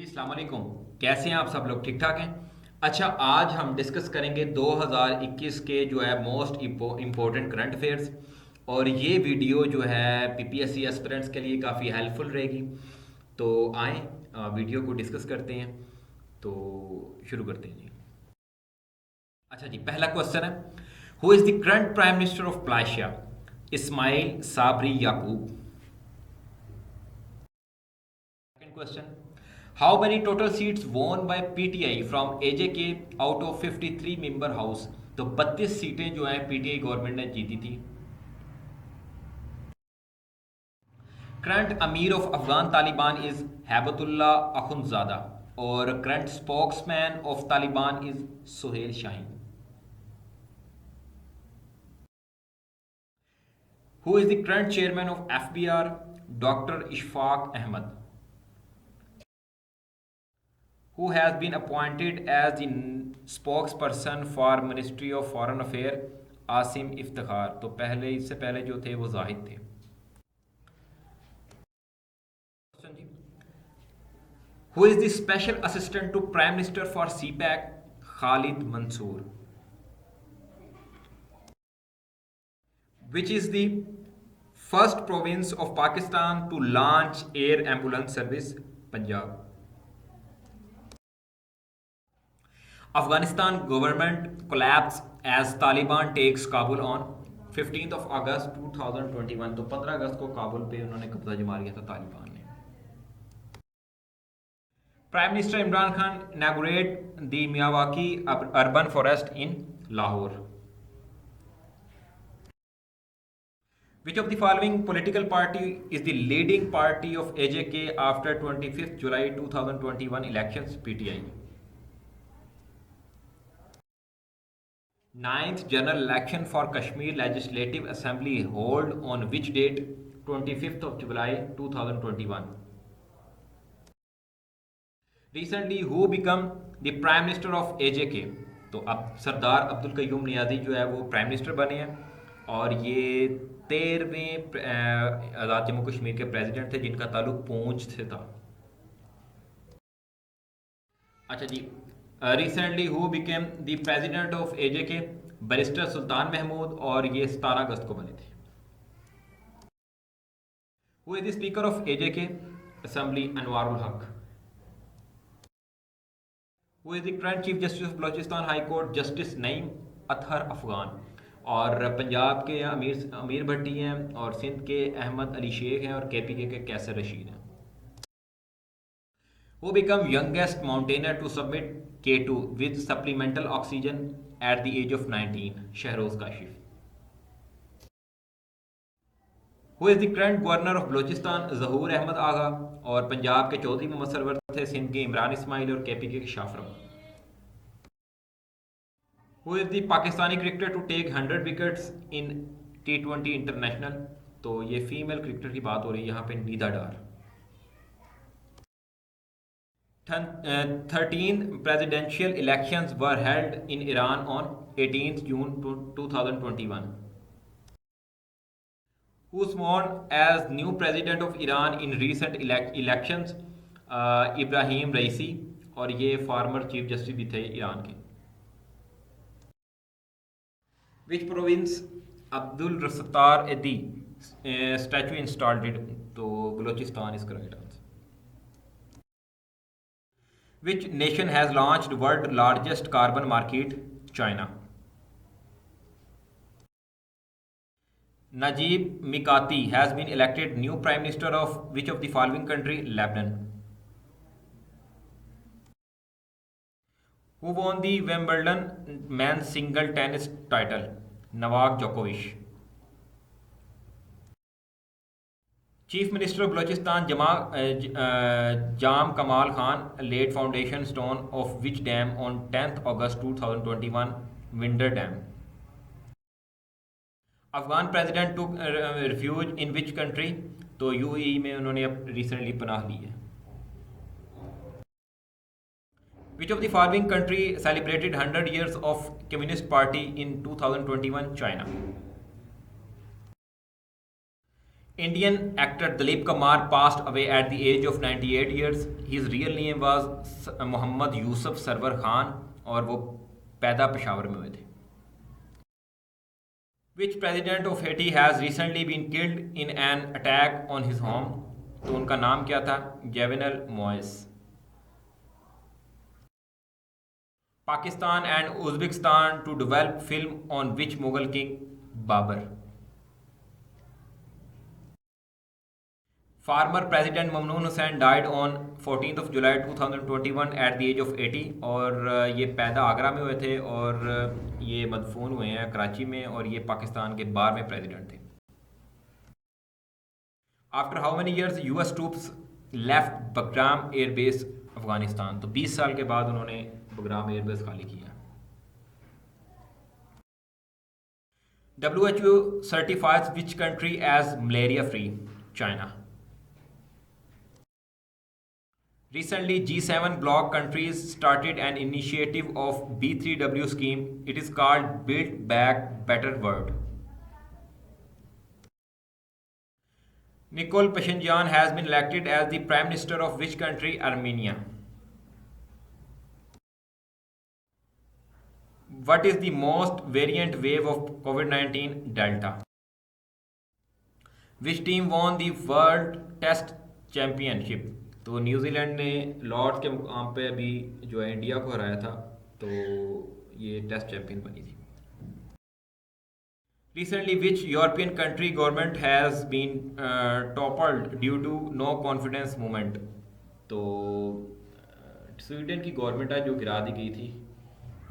अस्सलाम वालेकुम। कैसे हैं आप सब लोग? ठीक ठाक हैं? अच्छा, आज हम डिस्कस करेंगे 2021 के जो है मोस्ट इम्पोर्टेंट करंट अफेयर्स। और ये वीडियो जो है पीपीएससी एस्पिरेंट्स के लिए काफ़ी हेल्पफुल रहेगी। तो आए वीडियो को डिस्कस करते हैं। तो शुरू करते हैं जी। अच्छा जी, पहला क्वेश्चन है, who is the current prime minister of Malaysia? Ismail Sabri Yaakob. Second question. How many total seats won by PTI from AJK out of 53 member house? तो 32 सीटें जो है पीटीआई गवर्नमेंट ने जीती थी। Current amir of Afghan Taliban is Haibatullah Akhundzada और current spokesman of Taliban is Suhail Shaheen. Who is the current chairman of FBR? Doctor Ishfaq Ahmad. Who has been appointed as the spokesperson for Ministry of Foreign Affairs? Asim Iftikhar. तो पहले इससे पहले जो थे वो जाहिद थे। Who is the special assistant to Prime Minister for CPAC? Khalid Mansoor. Which is the first province of Pakistan to launch air ambulance service? Punjab. Afghanistan government collapse as Taliban takes Kabul on 15th of August 2021। तो 15 अगस्त को काबुल पे उन्होंने कब्जा जमा लिया था तालिबान ने। Prime minister Imran Khan inaugurate the Miyawaki urban forest in Lahore. Which of the following political party is the leading party of AJK after 25th July 2021 elections? PTI. Ninth general election for Kashmir Legislative Assembly held on which date? 25th of July 2021. Recently who become the Prime Minister of AJK? तो अब सरदार अब्दुल कयूम नियाज़ी जो है वो prime minister बने हैं और ये 13वें आज़ाद जम्मू कश्मीर के प्रेसिडेंट थे जिनका ताल्लुक पूंछ से था। अच्छा जी, recently who became the president of AJK? Barrister Sultan Mahmood और ये 17 अगस्त को बने थे। Who is the speaker of AJK assembly? Anwarul Haq. Who is the current chief justice of Balochistan high court? Justice Naeem Athar Afghan. और पंजाब के अमीर भट्टी हैं और सिंध के अहमद अली शेख हैं और केपीके के कैसर रशीद हैं। Who became youngest mountaineer to submit K2 with supplemental oxygen at the age of 19? Shahroz Kashif. Who is the current governor of Balochistan? Zahoor Ahmad Agha। और पंजाब के चौधरी मोहम्मद सरवर थे, सिंध के इमरान इस्माइल और केपीके के शाफरम। Who is the Pakistani cricketer to take 100 wickets in T20 international? तो ये female cricketer की बात हो रही है यहाँ पे, नीदा डार। 13th presidential elections were held in Iran on 18th June 2021. Who sworn as new president of Iran in recent elections? Ibrahim रईसी और ये फार्मर चीफ जस्टिस भी थे ईरान के। Which province अब्दुल सत्तार एदी स्टैचू इंस्टॉल्ड? तो Balochistan is correct answer. Which nation has launched world largest carbon market? China. Najib Mikati has been elected new prime minister of which of the following country? Lebanon. Who won the Wimbledon men's single tennis title? Novak Djokovic. Chief Minister of Balochistan Jam Kamal Khan laid foundation stone of which dam on 10th August 2021? Winder Dam. Afghan president took refuge in which country? तो UAE में उन्होंने recently पनाह ली है। Which of the following country celebrated 100 years of Communist Party in 2021? China. Indian actor Dilip Kumar passed away at the age of 98 years. His real name was Muhammad Yusuf Sarwar Khan और वो पैदा पेशावर में हुए थे. Which president of Haiti has recently been killed in an attack on his home? तो उनका नाम क्या था? Jovenel Moise. Pakistan and Uzbekistan to develop film on which Mughal king? Babur. Former President Mamnoon Hussain died on 14th of July 2021 at the age of 80 और ये पैदा आगरा में हुए थे और ये मदफून हुए हैं कराची में और ये पाकिस्तान के 12वें प्रेसिडेंट थे. After how many years US troops left Bagram Air Base Afghanistan? तो 20 साल के बाद उन्होंने बग्राम एयरबेस खाली किया. WHO certifies which country as malaria free? China. Recently, G7 bloc countries started an initiative of B3W scheme. It is called Build Back Better World. Nikol Pashinyan has been elected as the Prime Minister of which country? Armenia. What is the most variant wave of COVID-19? Delta. Which team won the World Test Championship? तो New Zealand ने Lord's के मुकाम पे अभी जो है India को हराया था, तो ये टेस्ट चैंपियन बनी थी. Recently, which European country government has been toppled due to no confidence movement? तो स्वीडन की गवर्नमेंट है जो गिरा दी गई थी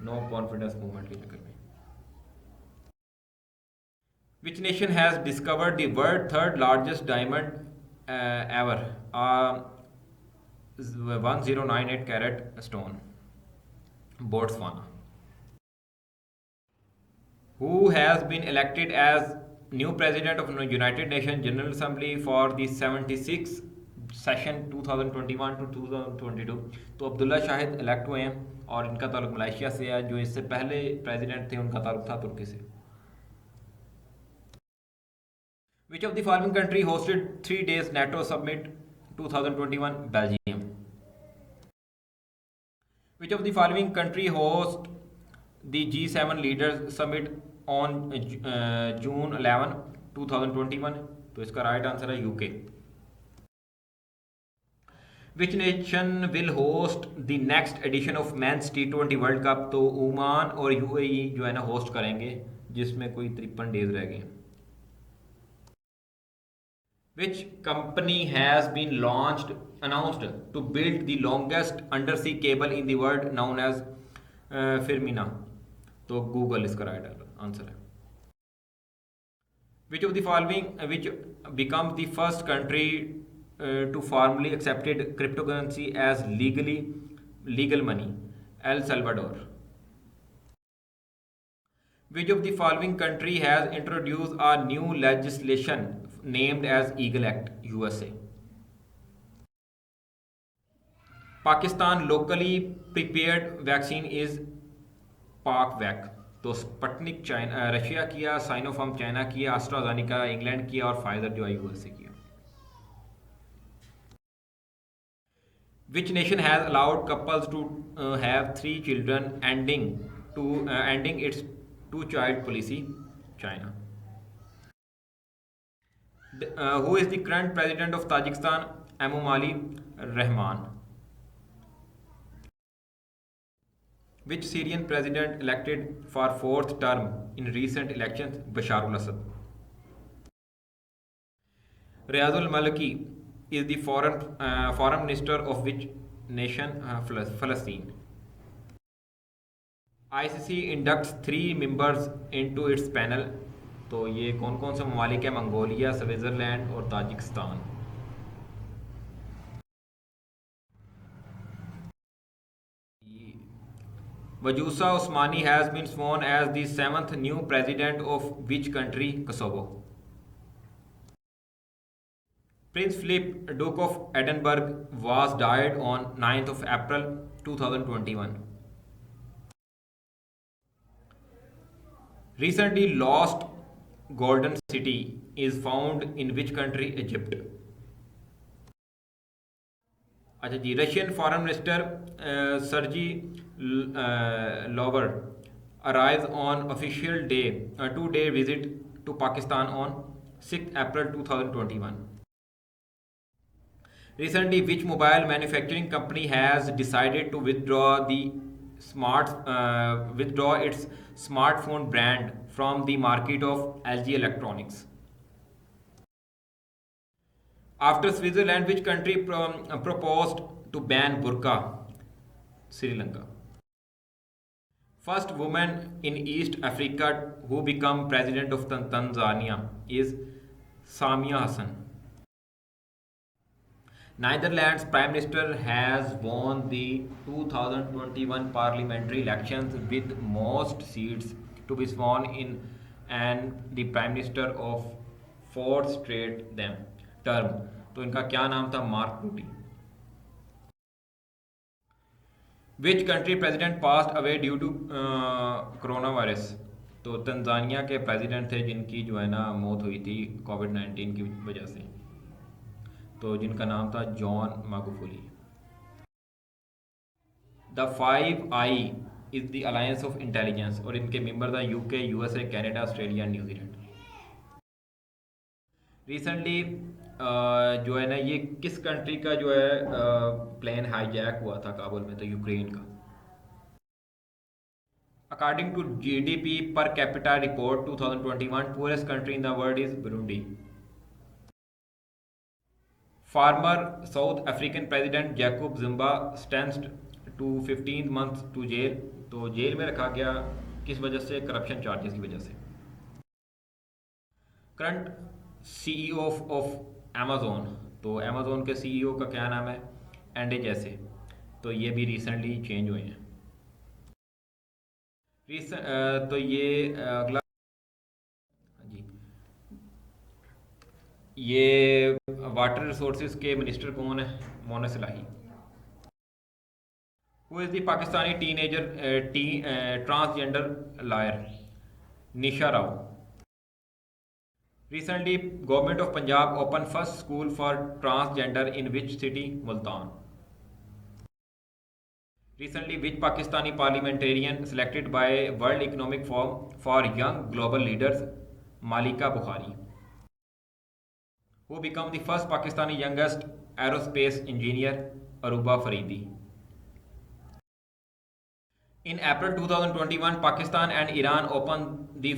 नो कॉन्फिडेंस मूवमेंट के चक्कर में. Which nation has discovered the world third largest diamond ever? 1098 carat stone. Botswana. Who has been elected as new president of United Nations General Assembly for the 76th session 2021 to 2022? तो Abdulla Shahid elect हुए हैं और इनका ताल्लुक Malaysia से है. जो इससे पहले प्रेसिडेंट थे उनका ताल्लुक था तुर्की से. Which of the following country hosted 3 days NATO summit 2021? Belgium. Which of the following country host the G7 leaders summit on June 11, 2021? तो इसका राइट आंसर है UK. Which nation will host the next edition of Men's T20 World Cup? तो Oman और UAE जो है ना host करेंगे, जिसमें कोई 53 डेज रह गए. Which company has been announced to build the longest undersea cable in the world known as Firmina? तो गूगल इसका राइट आंसर है. Which of the following which becomes the first country to formally accepted cryptocurrency as legal money? El Salvador. Which of the following country has introduced a new legislation named as Eagle Act? USA. Pakistan locally prepared vaccine is PakVac. तो Sputnik China Russia किया, Sinopharm China किया, AstraZeneca England किया और Pfizer जो है USA किया. Which nation has allowed couples to have 3 children ending its 2-child policy? China. Who is the current president of Tajikistan? Emomali Rahman. Which Syrian president elected for 4th term in recent elections? Bashar al-Assad. Riyadul Maliki is the foreign minister of which nation? Palestine. ICC inducts 3 members into its panel. तो ये कौन कौन से ममालिक है? Mongolia, Switzerland और Tajikistan. Wajusa Osmani has been sworn as the 7th new president of which country? Kosovo. Prince Philip, Duke of Edinburgh, was died on 9th of April 2021. Recently lost golden city is found in which country? Egypt. अच्छा जी, Russian foreign minister Sergey Lavrov arrives on official day 2-day visit to Pakistan on 6th April 2021. Recently, which mobile manufacturing company has decided to withdraw its smartphone brand from the market of LG Electronics? After Switzerland, which country proposed to ban burqa? Sri Lanka. First woman in East Africa who became president of Tanzania is Samia Hassan. Netherlands Prime Minister has won the 2021 parliamentary elections with most seats to be sworn in and the Prime Minister of fourth straight term. तो इनका क्या नाम था? Mark Rutte. Which country president passed away due to corona virus? तो Tanzania के president थे जिनकी जो है ना मौत हुई थी कोविड-19 की वजह से, तो जिनका नाम था John Magufuli. The 5 I is the alliance of intelligence और इनके मेंबर था UK, USA, Canada, Australia, New Zealand. Recently जो है ना ये किस कंट्री का जो है प्लेन हाईजैक हुआ था काबुल में? तो यूक्रेन का. According to GDP per capita report 2021, poorest country in the world is Burundi. Former South African president Jacob Zuma sentenced to 15 months to jail. तो जेल में रखा गया किस वजह से? करप्शन चार्जेस की वजह से. करंट CEO ऑफ अमेजोन, तो अमेजोन के CEO का क्या नाम है? एंडे जैसे. तो ये भी रिसेंटली चेंज हुए हैं. तो ये अगला जी, ये वाटर रिसोर्सेज के मिनिस्टर कौन है? Moonis Elahi. Who is the Pakistani teenager transgender lawyer? Nisha Rao. Recently, Government of Punjab opened first school for transgender in which city? Multan. Recently, which Pakistani parliamentarian selected by World Economic Forum for Young Global Leaders? Malika Bukhari. Who became the first Pakistani youngest aerospace engineer? Aruba Faridi. In April 2021, Pakistan and Iran opened the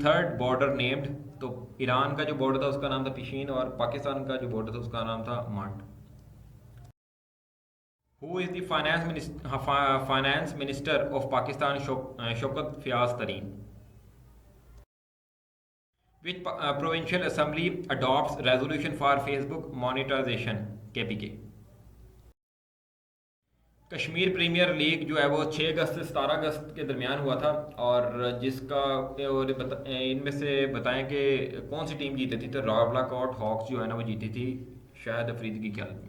third border named. तो Iran का जो border था उसका नाम था पिशीन और पाकिस्तान का जो बॉर्डर था उसका नाम था मांट. Who is the finance minister of Pakistan? Shaukat Fayaz Tareen. Which provincial assembly adopts resolution for Facebook monetization? KPK. Kashmir premier league जो है वो 6 अगस्त से 17 अगस्त के दरमियान हुआ था और जिसका इनमें से बताएं कि कौन सी टीम जीती थी? तो रावलाकोट हॉक्स जो है ना वो जीती थी शाहिद अफरीदी की ख्याल में.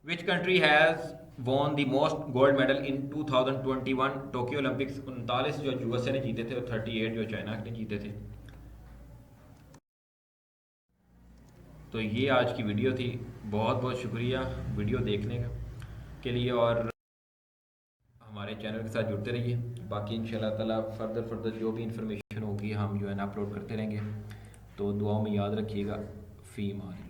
Which country has won the most gold medal in 2021 Tokyo Olympics? 39 जो यूएसए ने जीते थे और 38 जो चाइना ने जीते थे. तो ये आज की वीडियो थी. बहुत बहुत शुक्रिया वीडियो देखने के लिए और हमारे चैनल के साथ जुड़ते रहिए. बाकी इंशाल्लाह ताला फर्दर जो भी इंफॉर्मेशन होगी हम जो है ना अपलोड करते रहेंगे. तो दुआओं में याद रखिएगा. फ़ी मान.